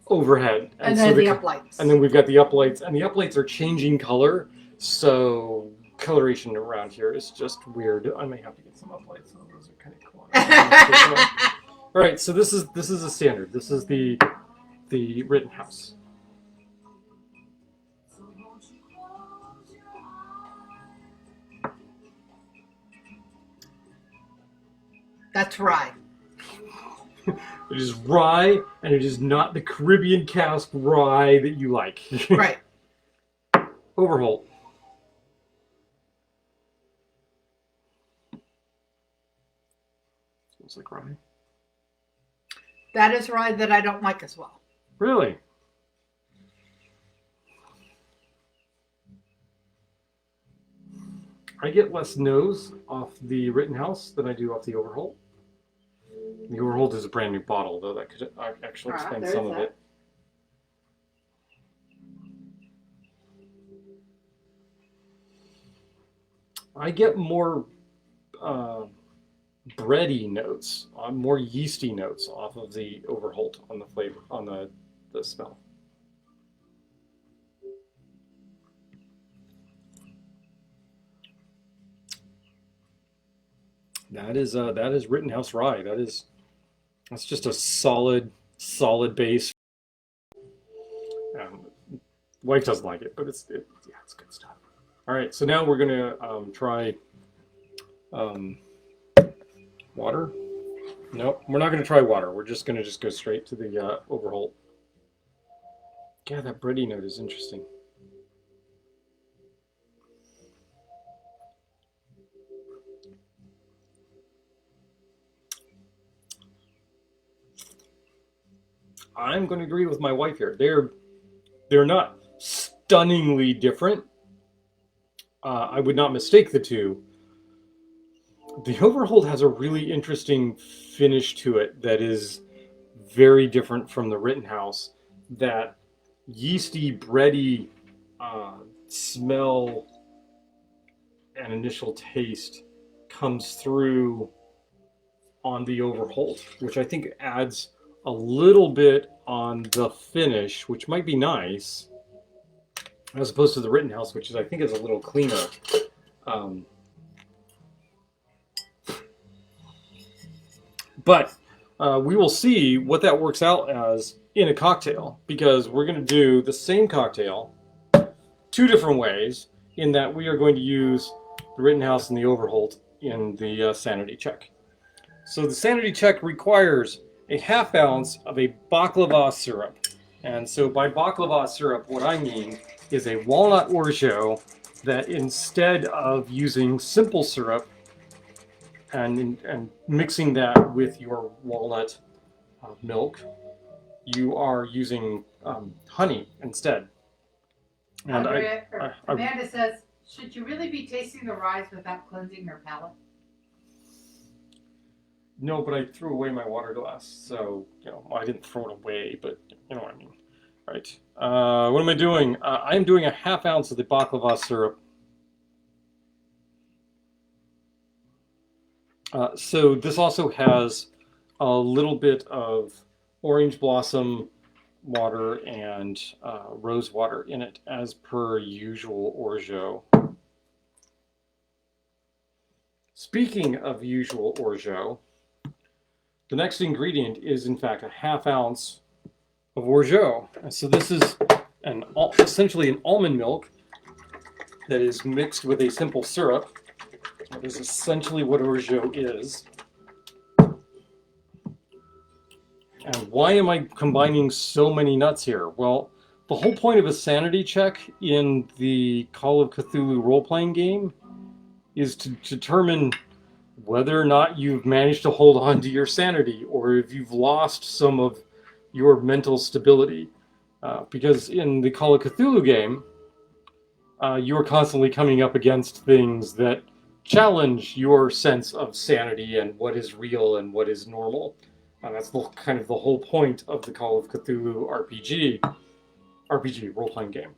overhead. And then the uplights. And then we've got the uplights, and the uplights are changing color, so coloration around here is just weird. I may have to get some uplights. So those are kind of cool. All right, so this is a standard. This is the Rittenhouse. That's rye. It is rye, and it is not the Caribbean cask rye that you like. Right. Overholt. Smells like rye. That is rye that I don't like as well. Really? I get less nose off the Rittenhouse than I do off the Overholt. The Overholt is a brand new bottle, though that could actually explain some of it. I get more bready notes, more yeasty notes off of the Overholt on the flavor, on the smell. That is Rittenhouse rye. That's just a solid base. Wife doesn't like it, but it's good stuff. All right, so now we're gonna try water. Nope, we're not gonna try water. We're just gonna go straight to the overholt. Yeah, that bready note is interesting. I'm going to agree with my wife here. They're not stunningly different. I would not mistake the two. The Overhold has a really interesting finish to it that is very different from the Rittenhouse. That yeasty, bready smell and initial taste comes through on the Overhold, which I think adds a little bit on the finish, which might be nice, as opposed to the Rittenhouse, which I think is a little cleaner. But we will see what that works out as in a cocktail, because we're going to do the same cocktail two different ways, in that we are going to use the Rittenhouse and the Overholt in the sanity check. So the sanity check requires a half ounce of a baklava syrup. And so by baklava syrup, what I mean is a walnut orgeat that, instead of using simple syrup and mixing that with your walnut milk, you are using honey instead. And Amanda says, should you really be tasting the rye without cleansing your palate? No, but I threw away my water glass, so, I didn't throw it away, but you know what I mean. All right. What am I doing? I am doing a half ounce of the baklava syrup. So this also has a little bit of orange blossom water and rose water in it, as per usual orgeat. Speaking of usual orgeat, the next ingredient is, in fact, a half ounce of orgeat. So this is essentially an almond milk that is mixed with a simple syrup. That is essentially what orgeat is. And why am I combining so many nuts here? Well, the whole point of a sanity check in the Call of Cthulhu role-playing game is to determine whether or not you've managed to hold on to your sanity, or if you've lost some of your mental stability. Because in the Call of Cthulhu game, you're constantly coming up against things that challenge your sense of sanity and what is real and what is normal. That's kind of the whole point of the Call of Cthulhu RPG role-playing game.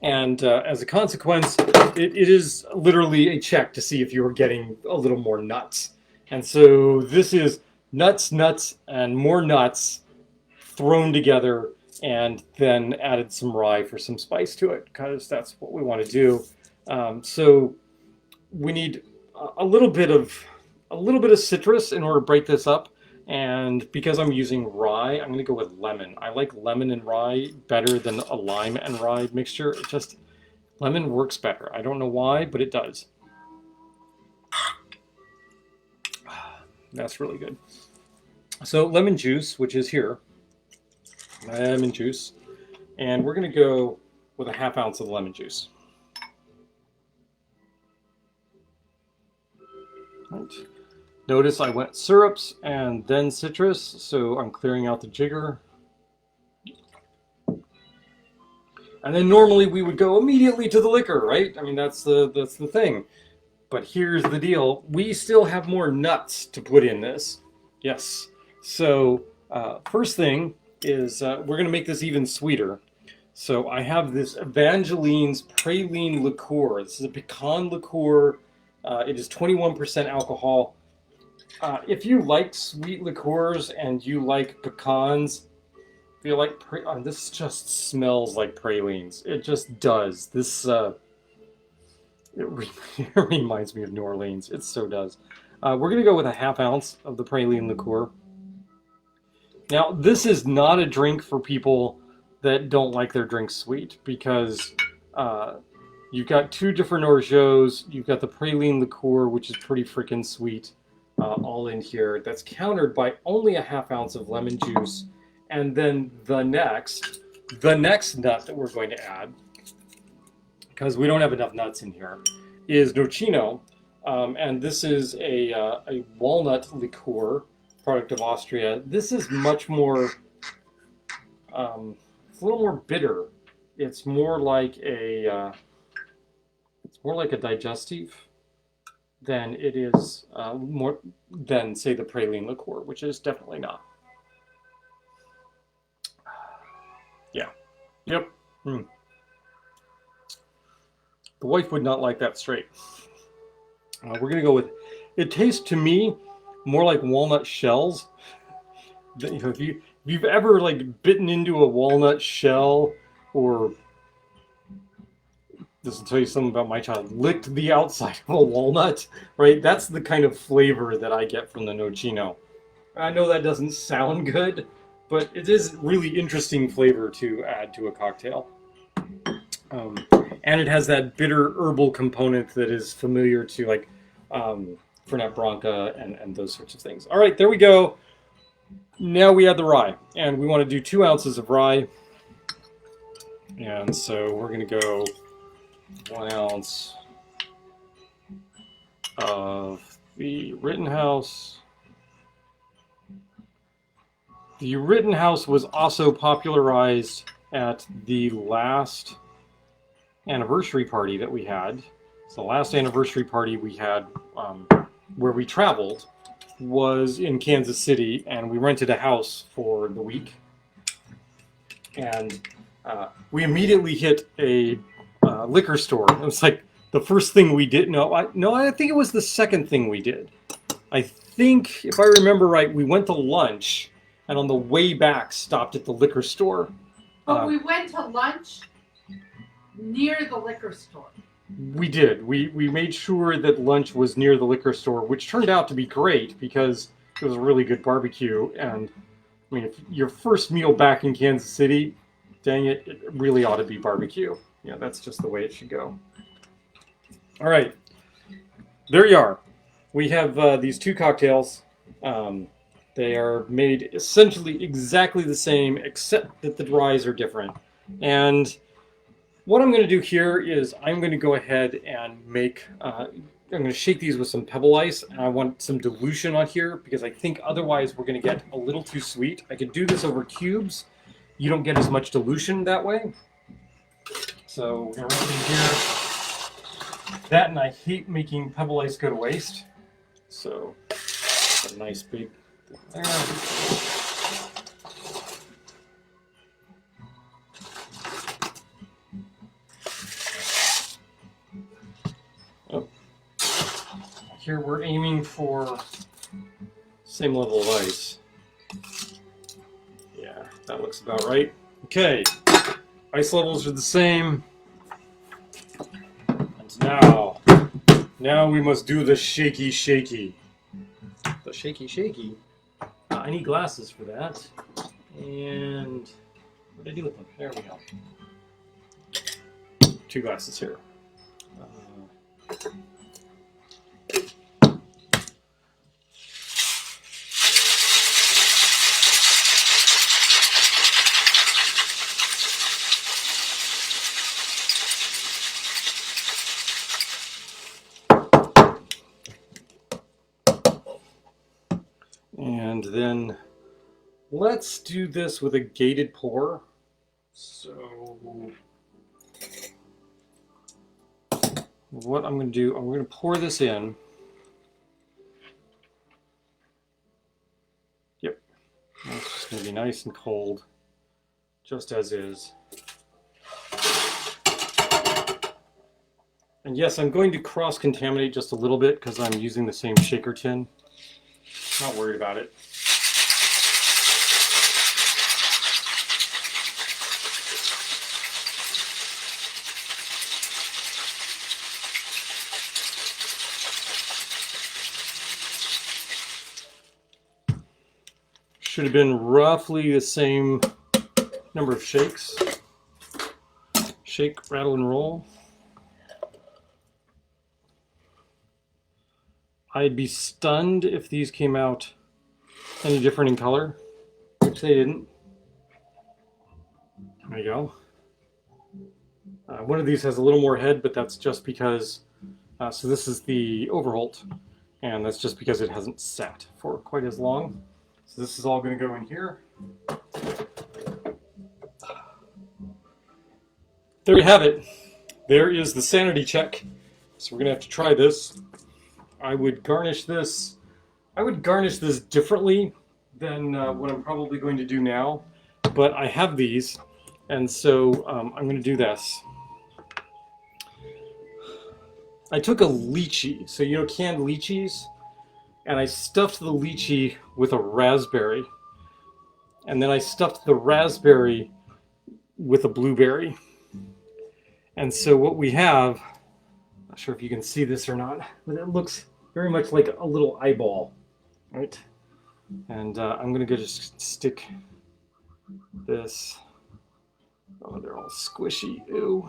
And as a consequence, it is literally a check to see if you're getting a little more nuts. And so this is nuts, and more nuts thrown together, and then added some rye for some spice to it, because that's what we want to do. So we need a little bit of citrus in order to break this up. And because I'm using rye, I'm going to go with lemon. I like lemon and rye better than a lime and rye mixture. Lemon works better. I don't know why, but it does. That's really good. So lemon juice, which is here. Lemon juice. And we're going to go with a half ounce of lemon juice. Right. Notice I went syrups and then citrus, so I'm clearing out the jigger. And then normally we would go immediately to the liquor, right? I mean, that's the thing. But here's the deal. We still have more nuts to put in this. Yes. So first thing is we're going to make this even sweeter. So I have this Evangeline's Praline liqueur. This is a pecan liqueur. It is 21% alcohol. If you like sweet liqueurs and you like pecans, feel like this just smells like pralines. It just does. This it reminds me of New Orleans. It so does. We're gonna go with a half ounce of the praline liqueur. Now, this is not a drink for people that don't like their drinks sweet, because you've got two different orgeaux. You've got the praline liqueur, which is pretty freaking sweet, all in here. That's countered by only a half ounce of lemon juice. And then the next nut that we're going to add, because we don't have enough nuts in here, is nocino. And this is a walnut liqueur, product of Austria. This is much more, it's a little more bitter. It's more like a digestive than it is more than, say, the praline liqueur, which is definitely not. Yeah. Yep. The wife would not like that straight. We're gonna go with. It tastes to me more like walnut shells. You know, if you've ever like bitten into a walnut shell, or this will tell you something about my child, licked the outside of a walnut, right? That's the kind of flavor that I get from the nocino. I know that doesn't sound good, but it is really interesting flavor to add to a cocktail. And it has that bitter herbal component that is familiar to like Fernet Branca and those sorts of things. All right, there we go. Now we add the rye, and we want to do 2 ounces of rye. And so we're going to go 1 ounce of the Rittenhouse. The Rittenhouse was also popularized at the last anniversary party that we had. So the last anniversary party we had where we traveled was in Kansas City, and we rented a house for the week. And we immediately hit a liquor store. It was like the first thing we did. I think it was the second thing we did. I think, if I remember right, we went to lunch, and on the way back stopped at the liquor store. But we went to lunch near the liquor store. We did. We made sure that lunch was near the liquor store, which turned out to be great because it was a really good barbecue. And I mean, if your first meal back in Kansas City, dang it, it really ought to be barbecue. Yeah, that's just the way it should go. All right, there you are. We have these two cocktails. They are made essentially exactly the same, except that the ryes are different. And what I'm going to do here is I'm going to go ahead and make, I'm going to shake these with some pebble ice, and I want some dilution on here because I think otherwise we're going to get a little too sweet. I could do this over cubes. You don't get as much dilution that way. So we're going to run in here. That, and I hate making pebble ice go to waste. So a nice big thing there. Here we're aiming for same level of ice. Yeah, that looks about right. Okay, ice levels are the same. And now we must do the shaky shaky. The shaky shaky. I need glasses for that. And what did I do with them? There we go. 2 glasses here. And then let's do this with a gated pour. So what I'm going to do, I'm going to pour this in. Yep. It's just going to be nice and cold, just as is. And yes, I'm going to cross-contaminate just a little bit because I'm using the same shaker tin. Not worried about it. Should have been roughly the same number of shakes. Shake, rattle, and roll. I'd be stunned if these came out any different in color, which they didn't. There you go. One of these has a little more head, but that's just because, so this is the Overholt, and that's just because it hasn't sat for quite as long. So this is all going to go in here. There you have it. There is the sanity check. So we're going to have to try this. I would garnish this differently than what I'm probably going to do now, but I have these, and so I'm going to do this. I took a lychee, so you know canned lychees, and I stuffed the lychee with a raspberry, and then I stuffed the raspberry with a blueberry. And so what we have, not sure if you can see this or not, but it looks very much like a little eyeball, right? And I'm gonna go just stick this. Oh, they're all squishy. Ew.